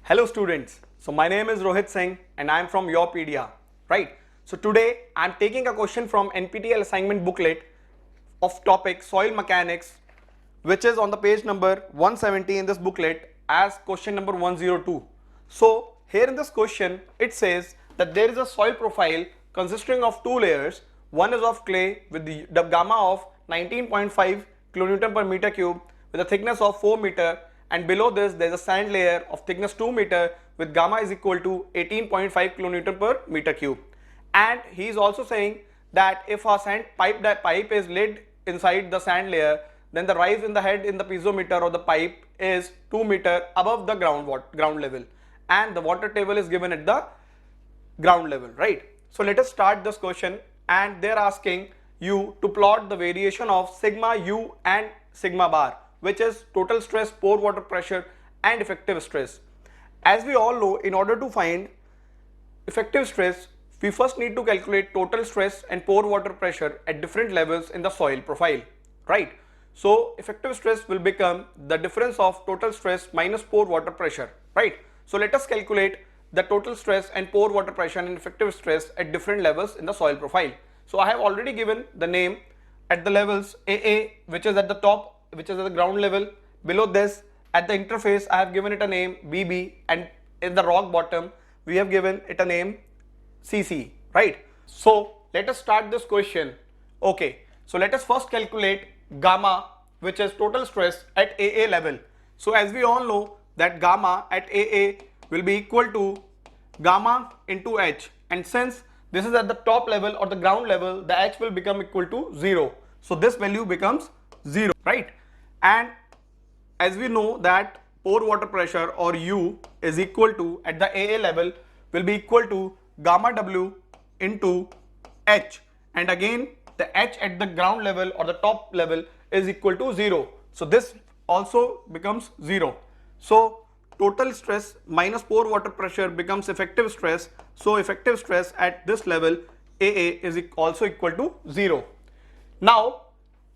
Hello students, so my name is Rohit Singh and I am from YourPedia, right? So today I am taking a question from NPTEL assignment booklet of topic soil mechanics, which is on the page number 170 in this booklet as question number 102. So here in this question it says that there is a soil profile consisting of two layers. One is of clay with the gamma of 19.5 kilonewton per meter cube with a thickness of 4 meter, and below this there is a sand layer of thickness 2 meter with gamma is equal to 18.5 kilonewton per meter cube. And he is also saying that if a sand pipe is laid inside the sand layer, then the rise in the head in the piezometer or the pipe is 2 meter above the ground level, and the water table is given at the ground level, right? So let us start this question, and they are asking you to plot the variation of sigma u and sigma bar, which is total stress, pore water pressure and effective stress. As we all know, in order to find effective stress, we first need to calculate total stress and pore water pressure at different levels in the soil profile, right? So effective stress will become the difference of total stress minus pore water pressure, right? So let us calculate the total stress and pore water pressure and effective stress at different levels in the soil profile. So I have already given the name at the levels AA, which is at the top, which is at the ground level. Below this, at the interface, I have given it a name BB, and in the rock bottom we have given it a name CC, right? So let us start this question. Okay, so let us first calculate gamma, which is total stress at AA level. So as we all know that gamma at AA will be equal to gamma into H, and since this is at the top level or the ground level, the H will become equal to 0. So this value becomes 0, right? And as we know that pore water pressure or U is equal to, at the AA level, will be equal to gamma W into H, and again the H at the ground level or the top level is equal to 0. So this also becomes 0. So total stress minus pore water pressure becomes effective stress. So effective stress at this level AA is also equal to 0. Now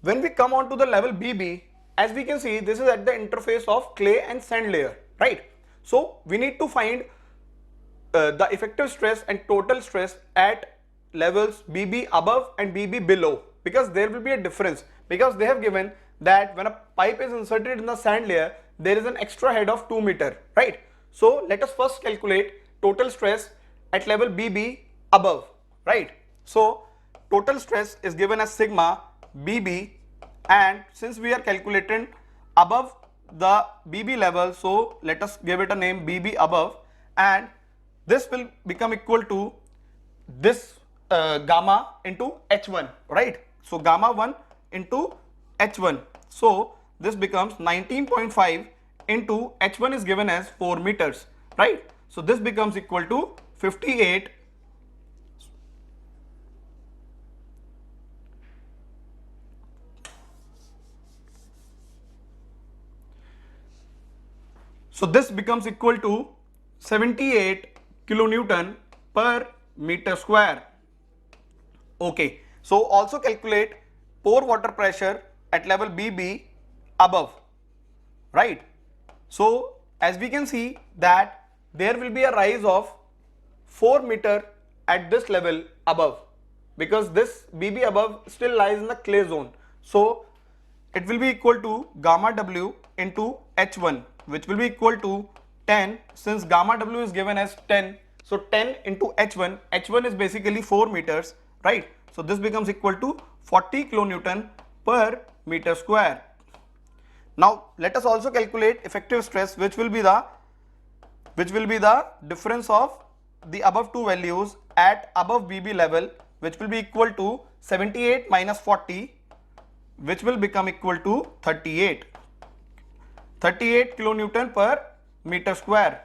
when we come on to the level BB, as we can see, this is at the interface of clay and sand layer, right? So we need to find the effective stress and total stress at levels BB above and BB below, because there will be a difference, because they have given that when a pipe is inserted in the sand layer, there is an extra head of 2 meter, right? So let us first calculate total stress at level BB above, right? So total stress is given as sigma BB, and since we are calculating above the BB level, so let us give it a name BB above, and this will become equal to this gamma into H1, right? So gamma 1 into H1. So this becomes 19.5 into H1 is given as 4 meters, right? So this becomes equal to 58. So this becomes equal to 78 kilonewton per meter square. Okay, so also calculate pore water pressure at level BB above, right? So as we can see that there will be a rise of 4 meter at this level above, because this BB above still lies in the clay zone. So it will be equal to gamma W into H1, which will be equal to 10, since gamma W is given as 10. So 10 into H1, H1 is basically 4 meters, right? So this becomes equal to 40 kilonewton per meter square. Now let us also calculate effective stress, which will be the difference of the above two values at above BB level, which will be equal to 78 minus 40, which will become equal to 38 kilonewton per meter square.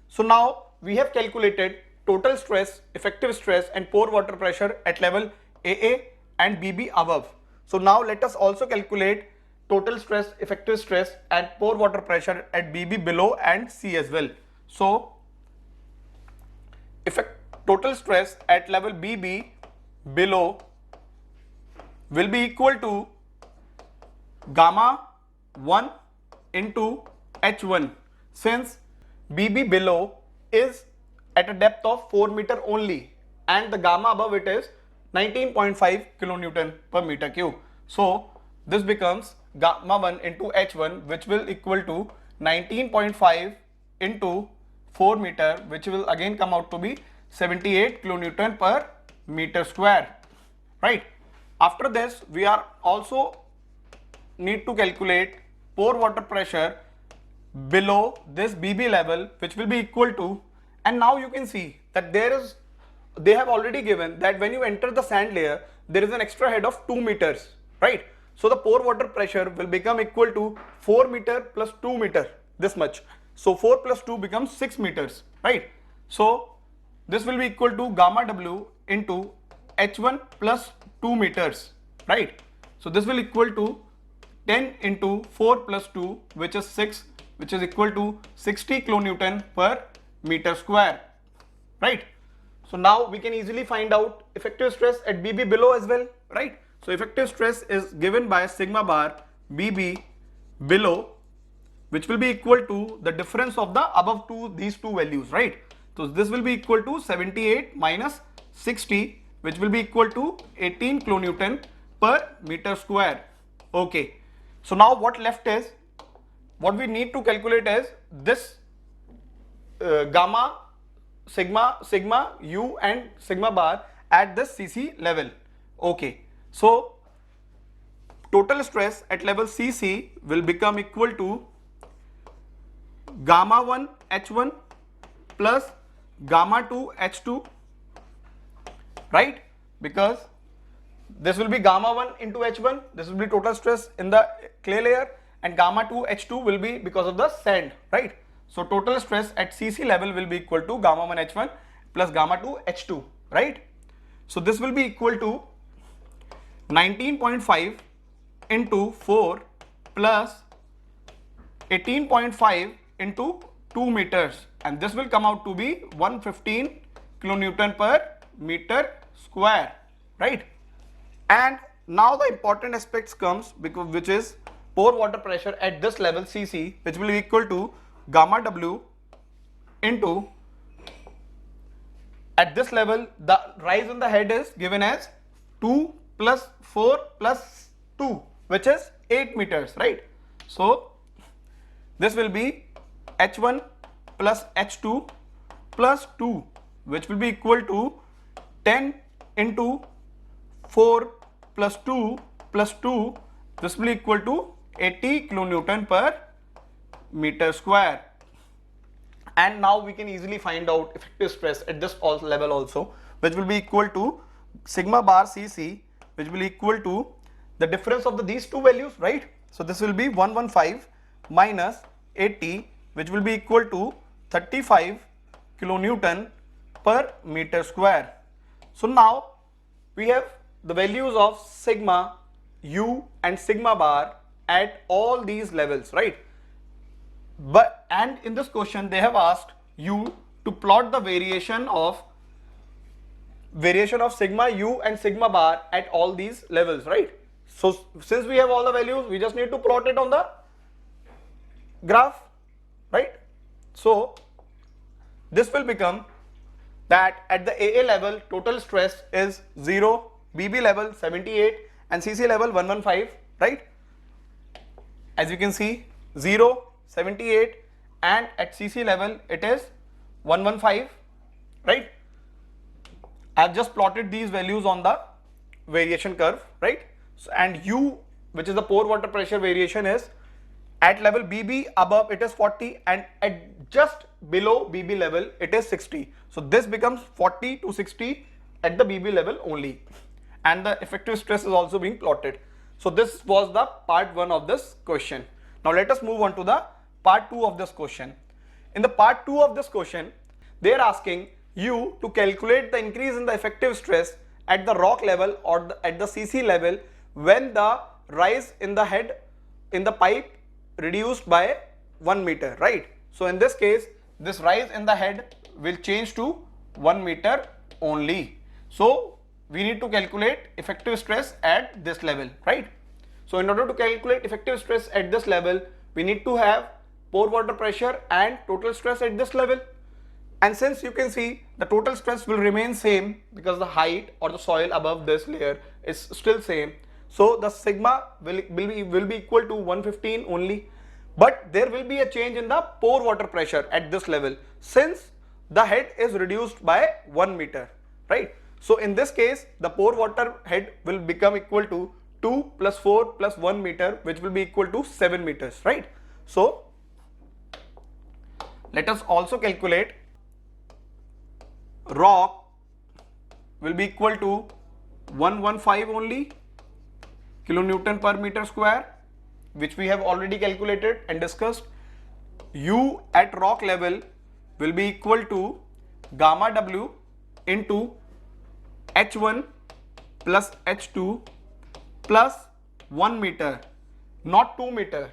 So now we have calculated total stress, effective stress and pore water pressure at level AA and BB above. So now let us also calculate total stress, effective stress and pore water pressure at BB below and C as well. So total stress at level BB below will be equal to gamma 1 into H1, since BB below is at a depth of 4 meter only, and the gamma above it is 19.5 kilonewton per meter cube. So this becomes gamma 1 into H1, which will equal to 19.5 into 4 meter, which will again come out to be 78 kilonewton per meter square, right? After this, we are also need to calculate pore water pressure below this BB level, which will be equal to, and now you can see that they have already given that when you enter the sand layer, there is an extra head of 2 meters, right? So the pore water pressure will become equal to 4 meter plus 2 meter, this much. So 4 plus 2 becomes 6 meters, right? So this will be equal to gamma W into H1 plus 2 meters, right? So this will equal to 10 into 4 plus 2, which is 6, which is equal to 60 kilonewton per meter square, right? So now we can easily find out effective stress at BB below as well, right? So effective stress is given by sigma bar BB below, which will be equal to the difference of the above these two values, right? So this will be equal to 78 minus 60, which will be equal to 18 kilonewton per meter square. Okay. So now what left is, what we need to calculate is this gamma, sigma u and sigma bar at this CC level. Okay. So total stress at level CC will become equal to gamma 1 H1 plus gamma 2 H2, right? Because this will be gamma 1 into H1, this will be total stress in the clay layer, and gamma 2 H2 will be because of the sand, right? So total stress at CC level will be equal to gamma 1 H1 plus gamma 2 H2, right? So this will be equal to 19.5 into 4 plus 18.5 into 2 meters, and this will come out to be 115 kilonewton per meter square, right? And now the important aspects comes, because which is pore water pressure at this level CC, which will be equal to gamma W into, at this level the rise in the head is given as 2 plus 4 plus 2, which is 8 meters, right? So this will be H1 plus H2 plus 2, which will be equal to 10 into 4 plus 2 plus 2, this will be equal to 80 kilonewton per meter square. And now we can easily find out effective stress at this level also, which will be equal to sigma bar CC, which will be equal to the difference of these two values, right? So this will be 115 minus 80, which will be equal to 35 kilonewton per meter square. So now we have the values of sigma u and sigma bar at all these levels, right? But and in this question they have asked you to plot the variation of sigma u and sigma bar at all these levels, right? So since we have all the values, we just need to plot it on the graph, right? So this will become that at the AA level total stress is 0, BB level 78 and CC level 115, right? As you can see, 0, 78, and at CC level it is 115, right? I have just plotted these values on the variation curve, right? So, and U, which is the pore water pressure variation, is at level BB above it is 40 and at just below BB level it is 60. So this becomes 40 to 60 at the BB level only, and the effective stress is also being plotted. So this was the part 1 of this question. Now let us move on to the part 2 of this question. In the part 2 of this question, they are asking you to calculate the increase in the effective stress at the rock level or at the CC level when the rise in the head in the pipe reduced by 1 meter, right? So in this case, this rise in the head will change to 1 meter only. So we need to calculate effective stress at this level, right? So in order to calculate effective stress at this level, we need to have pore water pressure and total stress at this level. And since you can see the total stress will remain same because the height or the soil above this layer is still same, so the sigma will be equal to 115 only. But there will be a change in the pore water pressure at this level since the head is reduced by 1 meter, right? So in this case the pore water head will become equal to 2 plus 4 plus 1 meter, which will be equal to 7 meters, right? So let us also calculate rock will be equal to 115 only kilonewton per meter square, which we have already calculated and discussed. U at rock level will be equal to gamma W into H1 plus H2 plus 1 meter, not 2 meter.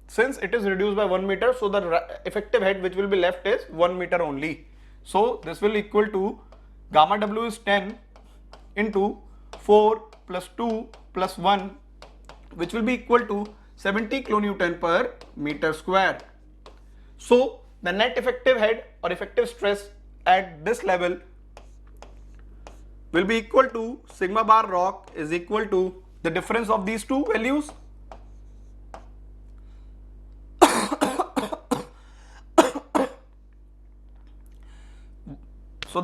Since it is reduced by 1 meter, so the effective head which will be left is 1 meter only. So this will equal to gamma W is 10 into 4 plus 2 plus 1, which will be equal to 70 kilonewton per meter square. So the net effective head or effective stress at this level will be equal to sigma bar rock is equal to the difference of these two values. So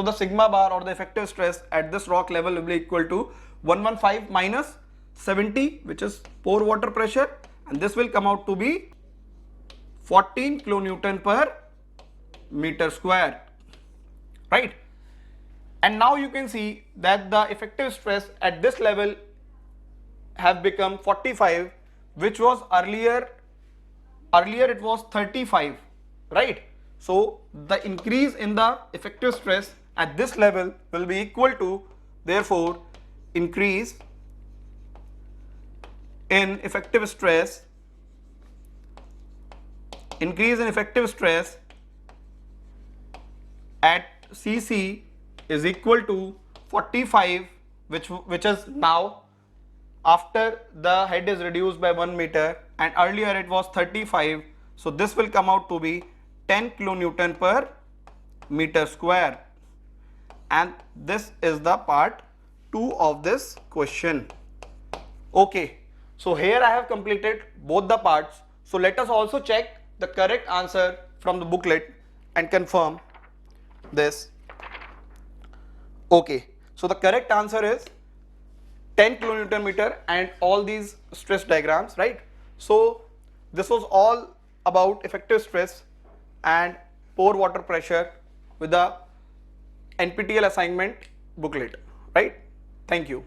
the sigma bar or the effective stress at this rock level will be equal to 115 minus 70, which is pore water pressure, and this will come out to be 14 kilonewton per meter square, right? And now you can see that the effective stress at this level have become 45, which was earlier it was 35, right? So the increase in the effective stress at this level will be equal to, therefore, increase in effective stress at CC is equal to 45, which is now after the head is reduced by 1 meter, and earlier it was 35. So this will come out to be 10 kilonewton per meter square, and this is the part 2 of this question. Okay, so here I have completed both the parts. So let us also check the correct answer from the booklet and confirm this. Okay, so the correct answer is 10 kilonewton meter and all these stress diagrams, right? So this was all about effective stress and pore water pressure with the NPTEL assignment booklet, right? Thank you.